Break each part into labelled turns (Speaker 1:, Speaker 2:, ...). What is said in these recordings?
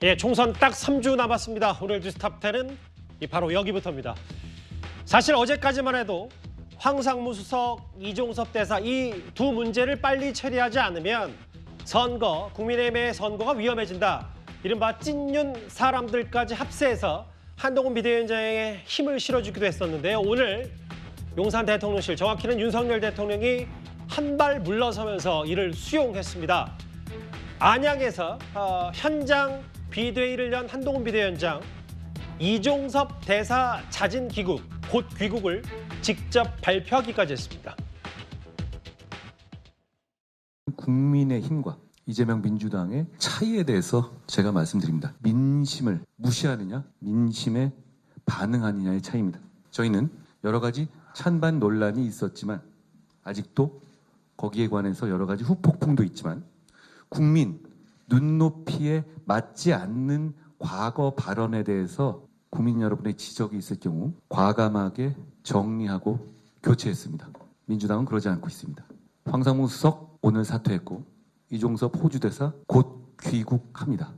Speaker 1: 예, 총선 딱 3주 남았습니다. 오늘 뉴스 탑10은 바로 여기부터입니다. 사실 어제까지만 해도 황상무 수석, 이종섭 대사 이 두 문제를 빨리 처리하지 않으면 국민의힘의 선거가 위험해진다. 이른바 찐윤 사람들까지 합세해서 한동훈 비대위원장에 힘을 실어주기도 했었는데요. 오늘 용산 대통령실, 정확히는 윤석열 대통령이 한 발 물러서면서 이를 수용했습니다. 안양에서 현장 비대위를 연 한동훈 비대위원장, 이종섭 대사 자진 귀국, 곧 귀국을 직접 발표하기까지 했습니다.
Speaker 2: 국민의힘과 이재명 민주당의 차이에 대해서 제가 말씀드립니다. 민심을 무시하느냐, 민심에 반응하느냐의 차이입니다. 저희는 여러 가지 찬반 논란이 있었지만 아직도 거기에 관해서 여러 가지 후폭풍도 있지만 국민 눈높이에 맞지 않는 과거 발언에 대해서 국민 여러분의 지적이 있을 경우 과감하게 정리하고 교체했습니다. 민주당은 그러지 않고 있습니다. 황상무 수석 오늘 사퇴했고 이종섭 호주 대사 곧 귀국합니다.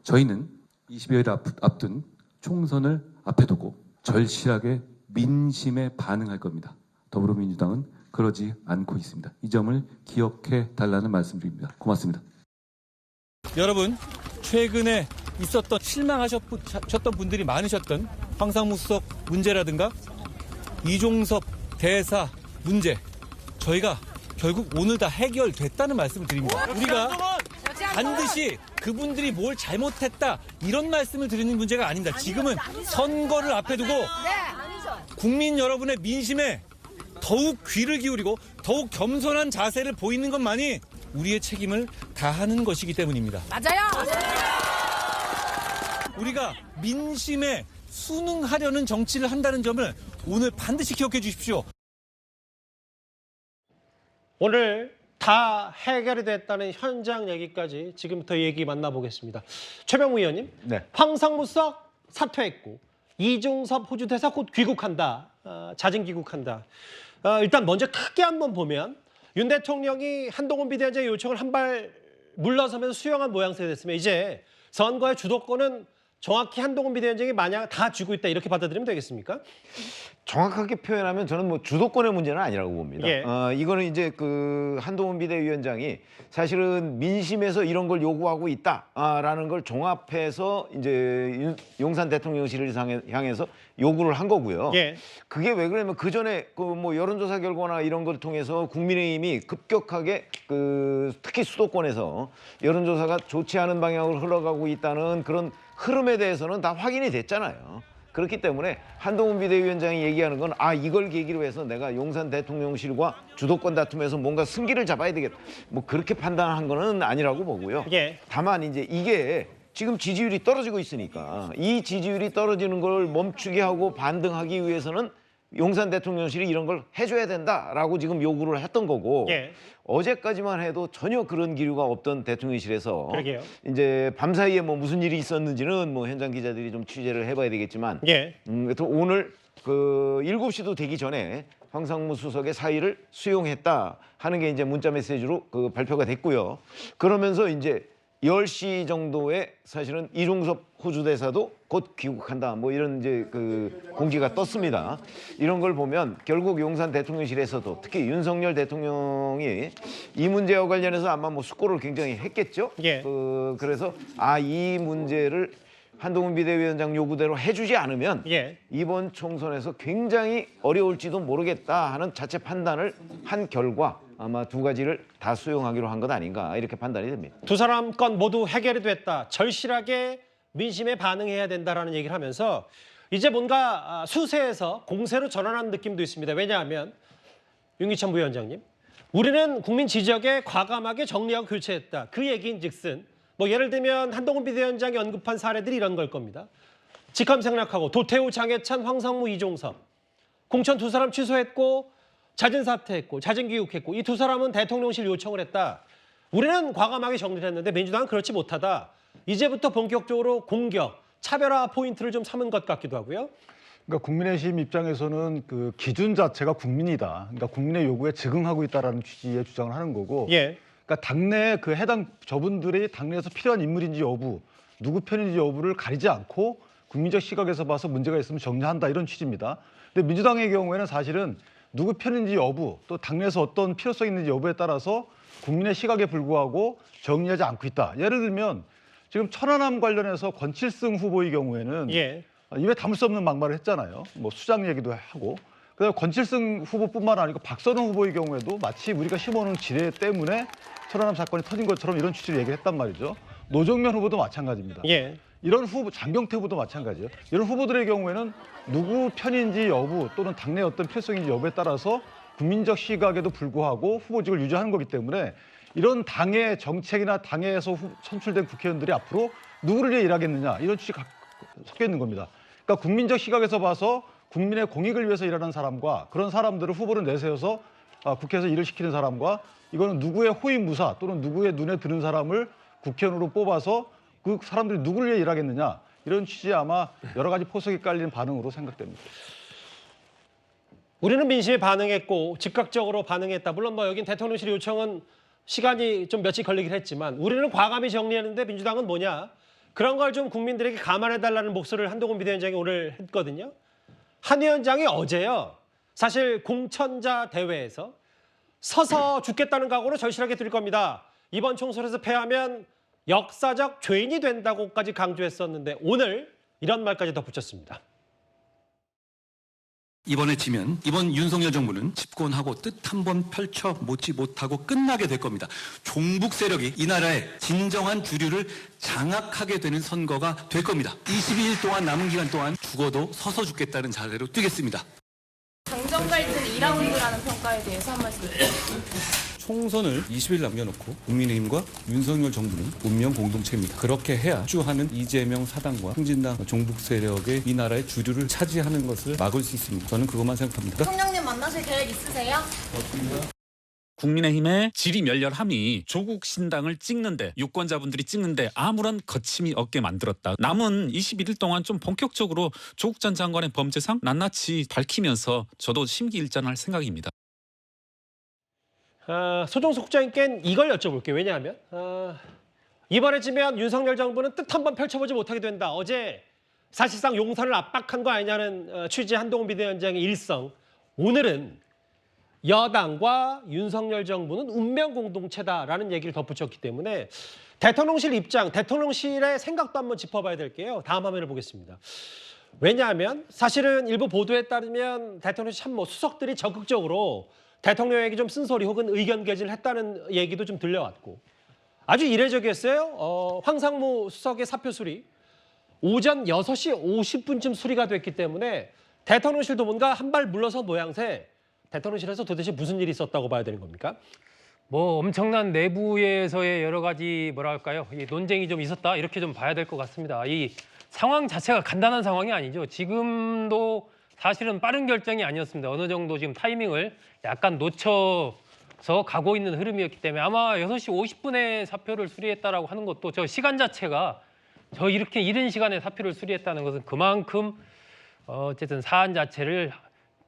Speaker 2: 저희는 20여일 앞둔 총선을 앞에 두고 절실하게 민심에 반응할 겁니다. 더불어민주당은 그러지 않고 있습니다. 이 점을 기억해 달라는 말씀드립니다. 고맙습니다.
Speaker 3: 여러분, 최근에 있었던 실망하셨던 분들이 많으셨던 황상무 수석 문제라든가 이종섭 대사 문제, 저희가 결국 오늘 다 해결됐다는 말씀을 드립니다. 우리가 반드시 그분들이 뭘 잘못했다 이런 말씀을 드리는 문제가 아닙니다. 지금은 선거를 앞에 두고 국민 여러분의 민심에 더욱 귀를 기울이고 더욱 겸손한 자세를 보이는 것만이 우리의 책임을 다하는 것이기 때문입니다.
Speaker 4: 맞아요.
Speaker 3: 우리가 민심에 순응하려는 정치를 한다는 점을 오늘 반드시 기억해 주십시오.
Speaker 1: 오늘 다 해결이 됐다는 현장 얘기까지 지금부터 얘기 만나보겠습니다. 최병우 의원님,
Speaker 5: 네.
Speaker 1: 황상무 수석 사퇴했고 이종섭 호주 대사 곧 귀국한다, 자진 귀국한다. 일단 먼저 크게 한번 보면 윤 대통령이 한동훈 비대위원장의 요청을 한 발 물러서면서 수용한 모양새가 됐으면 이제 선거의 주도권은 정확히 한동훈 비대위원장이 만약 다 쥐고 있다 이렇게 받아들이면 되겠습니까?
Speaker 5: 정확하게 표현하면 저는 뭐 주도권의 문제는 아니라고 봅니다.
Speaker 1: 예.
Speaker 5: 이거는 이제 그 한동훈 비대위원장이 사실은 민심에서 이런 걸 요구하고 있다라는 걸 종합해서 이제 용산 대통령실을 향해서 요구를 한 거고요.
Speaker 1: 예.
Speaker 5: 그게 왜 그러냐면 그 전에 그 뭐 여론조사 결과나 이런 걸 통해서 국민의힘이 급격하게 특히 수도권에서 여론조사가 좋지 않은 방향으로 흘러가고 있다는 그런 흐름에 대해서는 다 확인이 됐잖아요. 그렇기 때문에 한동훈 비대위원장이 얘기하는 건 이걸 계기로 해서 내가 용산 대통령실과 주도권 다툼에서 뭔가 승기를 잡아야 되겠다. 뭐 그렇게 판단한 거는 아니라고 보고요.
Speaker 1: 예.
Speaker 5: 다만 이제 이게 지금 지지율이 떨어지고 있으니까 이 지지율이 떨어지는 걸 멈추게 하고 반등하기 위해서는 용산 대통령실이 이런 걸 해줘야 된다라고 지금 요구를 했던 거고
Speaker 1: 예.
Speaker 5: 어제까지만 해도 전혀 그런 기류가 없던 대통령실에서
Speaker 1: 그러게요.
Speaker 5: 이제 밤사이에 뭐 무슨 일이 있었는지는 뭐 현장 기자들이 좀 취재를 해봐야 되겠지만
Speaker 1: 예.
Speaker 5: 오늘 그 7시도 되기 전에 황상무 수석의 사의를 수용했다 하는 게 이제 문자 메시지로 그 발표가 됐고요. 그러면서 이제 10시 정도에 사실은 이종섭 호주 대사도 곧 귀국한다. 뭐 이런 이제 그 공지가 떴습니다. 이런 걸 보면 결국 용산 대통령실에서도 특히 윤석열 대통령이 이 문제와 관련해서 아마 뭐 숙고를 굉장히 했겠죠.
Speaker 1: 예.
Speaker 5: 그래서 이 문제를 한동훈 비대위원장 요구대로 해주지 않으면
Speaker 1: 예.
Speaker 5: 이번 총선에서 굉장히 어려울지도 모르겠다 하는 자체 판단을 한 결과 아마 두 가지를 다 수용하기로 한 것 아닌가 이렇게 판단이 됩니다.
Speaker 1: 두 사람 건 모두 해결이 됐다. 절실하게 민심에 반응해야 된다라는 얘기를 하면서 이제 뭔가 수세에서 공세로 전환하는 느낌도 있습니다. 왜냐하면 윤기천 부위원장님, 우리는 국민 지적에 과감하게 정리하고 교체했다. 그 얘기인즉슨 뭐 예를 들면 한동훈 비대위원장이 언급한 사례들이 이런 걸 겁니다. 직함 생략하고 도태우, 장해찬, 황상무, 이종섭. 공천 두 사람 취소했고 자진 사퇴했고 자진 귀국했고 이 두 사람은 대통령실 요청을 했다. 우리는 과감하게 정리를 했는데 민주당은 그렇지 못하다. 이제부터 본격적으로 공격, 차별화 포인트를 좀 삼은 것 같기도 하고요.
Speaker 6: 그러니까 국민의힘 입장에서는 그 기준 자체가 국민이다. 그러니까 국민의 요구에 즉응하고 있다라는 취지의 주장을 하는 거고.
Speaker 1: 예.
Speaker 6: 그러니까 당내 그 해당 저분들이 당내에서 필요한 인물인지 여부 누구 편인지 여부를 가리지 않고 국민적 시각에서 봐서 문제가 있으면 정리한다 이런 취지입니다. 근데 민주당의 경우에는 사실은 누구 편인지 여부 또 당내에서 어떤 필요성이 있는지 여부에 따라서 국민의 시각에 불구하고 정리하지 않고 있다. 예를 들면 지금 천안함 관련해서 권칠승 후보의 경우에는
Speaker 1: 예.
Speaker 6: 입에 담을 수 없는 막말을 했잖아요. 뭐 수장 얘기도 하고. 그다음에 권칠승 후보뿐만 아니고 박선호 후보의 경우에도 마치 우리가 심어놓은 지뢰 때문에 천안함 사건이 터진 것처럼 이런 취지로 얘기를 했단 말이죠. 노정면 후보도 마찬가지입니다.
Speaker 1: 예.
Speaker 6: 이런 후보, 장경태 후보도 마찬가지예요. 이런 후보들의 경우에는 누구 편인지 여부 또는 당내 어떤 필요성인지 여부에 따라서 국민적 시각에도 불구하고 후보직을 유지하는 거기 때문에 이런 당의 정책이나 당에서 선출된 국회의원들이 앞으로 누구를 위해 일하겠느냐 이런 취지가 섞여 있는 겁니다. 그러니까 국민적 시각에서 봐서 국민의 공익을 위해서 일하는 사람과 그런 사람들을 후보로 내세워서 국회에서 일을 시키는 사람과 이거는 누구의 호위무사 또는 누구의 눈에 드는 사람을 국회의원으로 뽑아서 그 사람들이 누구를 위해 일하겠느냐 이런 취지에 아마 여러 가지 포석이 깔린 반응으로 생각됩니다.
Speaker 1: 우리는 민심에 반응했고 즉각적으로 반응했다. 물론 뭐 여긴 대통령실 요청은 시간이 좀 며칠 걸리긴 했지만 우리는 과감히 정리했는데 민주당은 뭐냐. 그런 걸 좀 국민들에게 감안해달라는 목소리를 한동훈 비대위원장이 오늘 했거든요. 한 위원장이 어제요. 사실 공천자 대회에서 서서 죽겠다는 각오로 절실하게 드릴 겁니다. 이번 총선에서 패하면 역사적 죄인이 된다고까지 강조했었는데 오늘 이런 말까지 덧붙였습니다.
Speaker 2: 이번에 지면 이번 윤석열 정부는 집권하고 뜻 한번 펼쳐 보지 못하고 끝나게 될 겁니다. 종북 세력이 이 나라의 진정한 주류를 장악하게 되는 선거가 될 겁니다. 22일 동안 남은 기간 동안 죽어도 서서 죽겠다는 자세로 뛰겠습니다.
Speaker 4: 당정 갈등 2라운드라는 평가에 대해서 한 말씀 부탁드립니다.
Speaker 3: 총선을 20일 남겨놓고 국민의힘과 윤석열 정부는 운명 공동체입니다. 그렇게 해야 주하는 이재명 사당과 흥진당 종북 세력의 이 나라의 주류를 차지하는 것을 막을 수 있습니다. 저는 그것만 생각합니다.
Speaker 4: 대통령님 만나실 계획 있으세요?
Speaker 7: 국민의힘의 질의멸렬함이 조국 신당을 찍는데 유권자분들이 찍는데 아무런 거침이 없게 만들었다. 남은 21일 동안 좀 본격적으로 조국 전 장관의 범죄상 낱낱이 밝히면서 저도 심기일전할 생각입니다.
Speaker 1: 소정석 국장님께 이걸 여쭤볼게요. 왜냐하면 이번에 지면 윤석열 정부는 뜻 한번 펼쳐보지 못하게 된다. 어제 사실상 용산을 압박한 거 아니냐는 취지의 한동훈 비대위원장의 일성. 오늘은 여당과 윤석열 정부는 운명 공동체다라는 얘기를 덧붙였기 때문에 대통령실 입장, 대통령실의 생각도 한번 짚어봐야 될게요. 다음 화면을 보겠습니다. 왜냐하면 사실은 일부 보도에 따르면 대통령실 참모 수석들이 적극적으로 대통령에게 좀 쓴소리 혹은 의견 개진을 했다는 얘기도 좀 들려왔고 아주 이례적이었어요. 황상무 수석의 사표 수리 오전 6시 50분쯤 수리가 됐기 때문에 대통령실도 뭔가 한 발 물러서 모양새 대통령실에서 도대체 무슨 일이 있었다고 봐야 되는 겁니까?
Speaker 8: 뭐 엄청난 내부에서의 여러 가지 뭐랄까요? 이 논쟁이 좀 있었다 이렇게 좀 봐야 될 것 같습니다. 이 상황 자체가 간단한 상황이 아니죠. 지금도 사실은 빠른 결정이 아니었습니다. 어느 정도 지금 타이밍을 약간 놓쳐서 가고 있는 흐름이었기 때문에 아마 6시 50분에 사표를 수리했다라고 하는 것도 저 시간 자체가 저 이렇게 이른 시간에 사표를 수리했다는 것은 그만큼 어쨌든 사안 자체를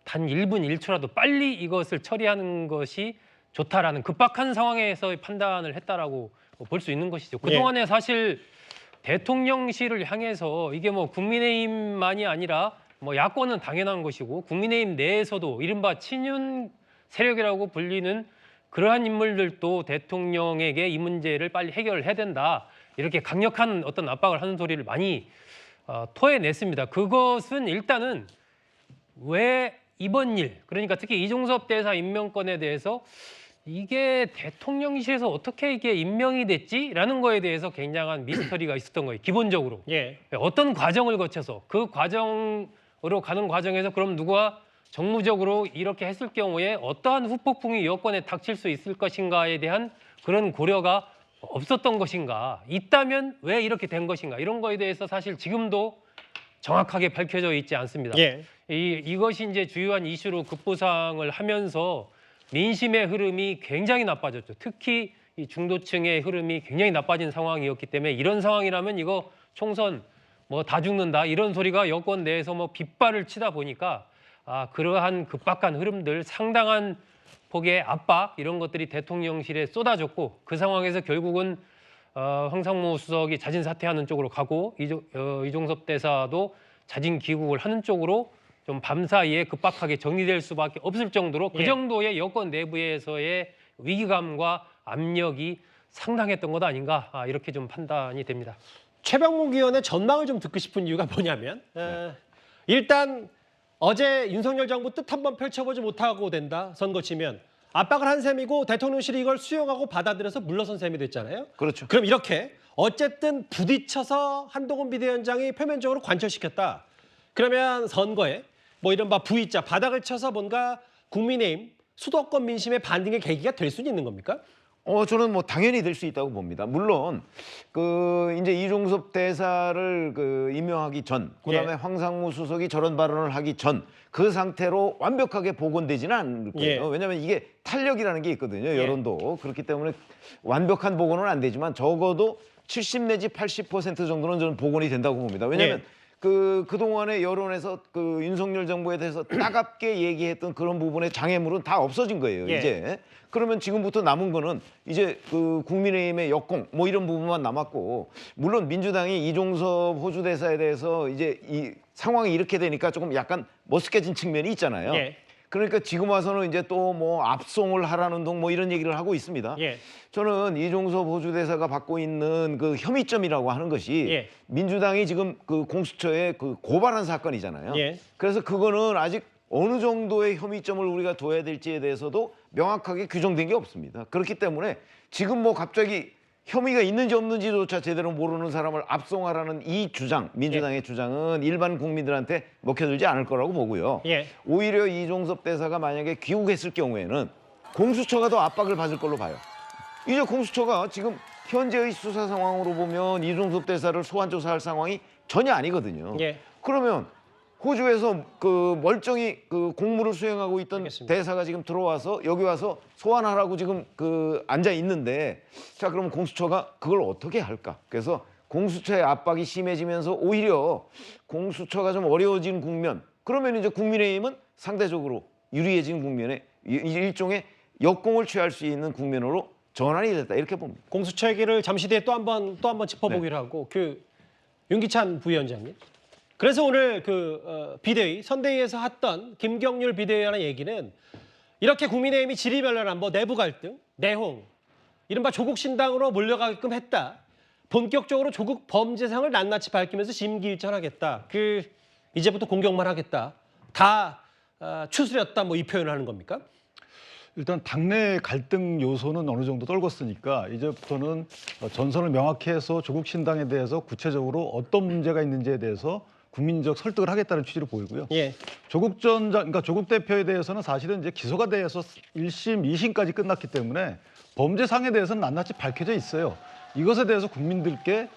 Speaker 8: 단 1분 1초라도 빨리 이것을 처리하는 것이 좋다라는 급박한 상황에서 판단을 했다라고 볼 수 있는 것이죠. 그동안에 사실 대통령실을 향해서 이게 뭐 국민의힘만이 아니라 뭐 야권은 당연한 것이고 국민의힘 내에서도 이른바 친윤 세력이라고 불리는 그러한 인물들도 대통령에게 이 문제를 빨리 해결을 해야 된다. 이렇게 강력한 어떤 압박을 하는 소리를 많이 토해냈습니다. 그것은 일단은 왜 이번 일, 그러니까 특히 이종섭 대사 임명권에 대해서 이게 대통령실에서 어떻게 이게 임명이 됐지라는 거에 대해서 굉장한 미스터리가 있었던 거예요. 기본적으로.
Speaker 1: 예.
Speaker 8: 어떤 과정을 거쳐서 그 과정으로 가는 과정에서 그럼 누가 정무적으로 이렇게 했을 경우에 어떠한 후폭풍이 여권에 닥칠 수 있을 것인가에 대한 그런 고려가 없었던 것인가, 있다면 왜 이렇게 된 것인가, 이런 거에 대해서 사실 지금도 정확하게 밝혀져 있지 않습니다.
Speaker 1: 예.
Speaker 8: 이것이 이제 주요한 이슈로 급부상을 하면서 민심의 흐름이 굉장히 나빠졌죠. 특히 이 중도층의 흐름이 굉장히 나빠진 상황이었기 때문에 이런 상황이라면 이거 총선 뭐 다 죽는다 이런 소리가 여권 내에서 뭐 빗발을 치다 보니까 그러한 급박한 흐름들, 상당한 폭의 압박 이런 것들이 대통령실에 쏟아졌고 그 상황에서 결국은 황상무 수석이 자진 사퇴하는 쪽으로 가고 이종섭 대사도 자진 귀국을 하는 쪽으로 좀 밤사이에 급박하게 정리될 수밖에 없을 정도로 그 정도의 여권 내부에서의 위기감과 압력이 상당했던 것 아닌가 이렇게 좀 판단이 됩니다.
Speaker 1: 최병묵 의원의 전망을 좀 듣고 싶은 이유가 뭐냐면 일단 어제 윤석열 정부 뜻 한번 펼쳐보지 못하고 된다 선거 치면 압박을 한 셈이고 대통령실이 이걸 수용하고 받아들여서 물러선 셈이 됐잖아요.
Speaker 5: 그렇죠.
Speaker 1: 그럼 이렇게 어쨌든 부딪혀서 한동훈 비대위원장이 표면적으로 관철시켰다. 그러면 선거에 뭐 이른바 V자 바닥을 쳐서 뭔가 국민의힘 수도권 민심의 반등의 계기가 될 수는 있는 겁니까?
Speaker 5: 저는 뭐 당연히 될 수 있다고 봅니다. 물론 이제 이종섭 대사를 임명하기 전, 그다음에 황상무 수석이 저런 발언을 하기 전 그 상태로 완벽하게 복원되지는 않을 거예요. 왜냐하면 이게 탄력이라는 게 있거든요. 여론도 그렇기 때문에 완벽한 복원은 안 되지만 적어도 70 내지 80% 정도는 저는 복원이 된다고 봅니다. 왜냐하면 그동안의 여론에서 윤석열 정부에 대해서 따갑게 얘기했던 그런 부분의 장애물은 다 없어진 거예요, 이제. 그러면 지금부터 남은 거는 이제 국민의힘의 역공 뭐 이런 부분만 남았고, 물론 민주당이 이종섭 호주 대사에 대해서 이제 이 상황이 이렇게 되니까 조금 약간 머쓱해진 측면이 있잖아요. 그러니까 지금 와서는 이제 또 뭐 압송을 하라는 둥 뭐 이런 얘기를 하고 있습니다. 저는 이종섭 호주 대사가 받고 있는 그 혐의점이라고 하는 것이 민주당이 지금 공수처에 고발한 사건이잖아요. 그래서 그거는 아직 어느 정도의 혐의점을 우리가 둬야 될지에 대해서도 명확하게 규정된 게 없습니다. 그렇기 때문에 지금 뭐 갑자기 혐의가 있는지 없는지조차 제대로 모르는 사람을 압송하라는 이 주장, 민주당의 주장은 일반 국민들한테 먹혀들지 않을 거라고 보고요. 오히려 이종섭 대사가 만약에 귀국했을 경우에는 공수처가 더 압박을 받을 걸로 봐요. 이제 공수처가 지금 현재의 수사 상황으로 보면 이종섭 대사를 소환 조사할 상황이 전혀 아니거든요. 그러면 호주에서 멀쩡히 공무를 수행하고 있던
Speaker 1: 알겠습니다.
Speaker 5: 대사가 지금 들어와서 여기 와서 소환하라고 지금 앉아 있는데, 자 그러면 공수처가 그걸 어떻게 할까? 그래서 공수처의 압박이 심해지면서 오히려 공수처가 좀 어려워진 국면, 그러면 이제 국민의힘은 상대적으로 유리해진 국면에 일종의 역공을 취할 수 있는 국면으로 전환이 됐다, 이렇게 봅니다.
Speaker 1: 공수처 얘기를 잠시 뒤에 또 한 번 짚어보기로 하고 윤기찬 부위원장님. 그래서 오늘 비대위 선대위에서 했던 김경률 비대위원의 얘기는 이렇게 국민의힘이 지리멸렬한 뭐 내부 갈등, 내홍, 이른바 조국 신당으로 몰려가게끔 했다. 본격적으로 조국 범죄상을 낱낱이 밝히면서 심기일전하겠다. 이제부터 공격만 하겠다. 다 추스렸다. 뭐 이 표현을 하는 겁니까?
Speaker 6: 일단 당내 갈등 요소는 어느 정도 떨궜으니까 이제부터는 전선을 명확히 해서 조국 신당에 대해서 구체적으로 어떤 문제가 있는지에 대해서 국민적 설득을 하겠다는 취지로 보이고요. 그러니까 조국 대표에 대해서는 사실은 이제 기소가 돼서 1심, 2심까지 끝났기 때문에 범죄상에 대해서는 낱낱이 밝혀져 있어요. 이것에 대해서 국민들께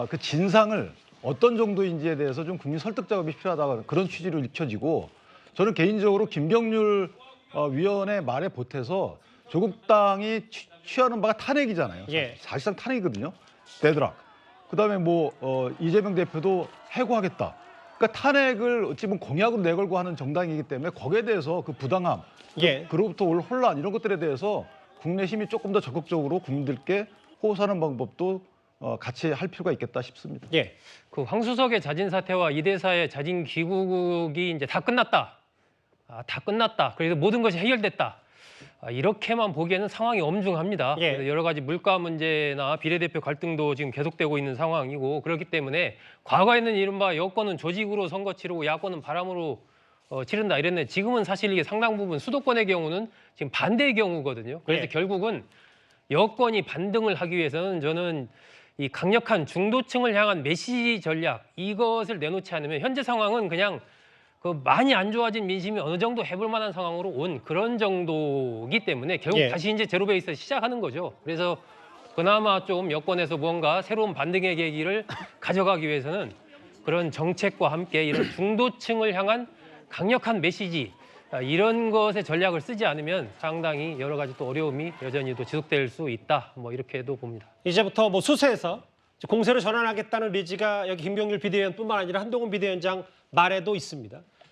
Speaker 6: 그 진상을 어떤 정도인지에 대해서 좀 국민 설득 작업이 필요하다, 그런 취지로 읽혀지고, 저는 개인적으로 김경률 위원의 말에 보태서 조국 당이 취하는 바가 탄핵이잖아요. 사실상 탄핵이거든요. 데드락. 그다음에 이재명 대표도 해고하겠다. 그러니까 탄핵을 어찌 보면 공약으로 내걸고 하는 정당이기 때문에 거기에 대해서 그 부당함, 그로부터 올 혼란 이런 것들에 대해서 국내 힘이 조금 더 적극적으로 국민들께 호소하는 방법도 같이 할 필요가 있겠다 싶습니다.
Speaker 8: 그 황 수석의 자진 사퇴와 이 대사의 자진 귀국이 이제 다 끝났다. 다 끝났다. 그래서 모든 것이 해결됐다. 이렇게만 보기에는 상황이 엄중합니다. 그래서 여러 가지 물가 문제나 비례대표 갈등도 지금 계속되고 있는 상황이고, 그렇기 때문에 과거에는 이른바 여권은 조직으로 선거 치르고 야권은 바람으로 치른다 이랬는데, 지금은 사실 이게 상당 부분 수도권의 경우는 지금 반대의 경우거든요. 그래서 결국은 여권이 반등을 하기 위해서는 저는 이 강력한 중도층을 향한 메시지 전략, 이것을 내놓지 않으면 현재 상황은 그냥 많이 안 좋아진 민심이 어느 정도 해볼 만한 상황으로 온 그런 정도이기 때문에 결국 다시 이제 제로 베이스 시작하는 거죠. 그래서 그나마 좀 여권에서 무언가 새로운 반등의 계기를 가져가기 위해서는 그런 정책과 함께 이런 중도층을 향한 강력한 메시지, 이런 것의 전략을 쓰지 않으면 상당히 여러 가지 또 어려움이 여전히 또 지속될 수 있다. 뭐 이렇게도 봅니다.
Speaker 1: 이제부터 뭐 수세에서 공세로 전환하겠다는 의지가 여기 김경률 비대위원뿐만 아니라 한동훈 비대위원장 말에도 있습니다.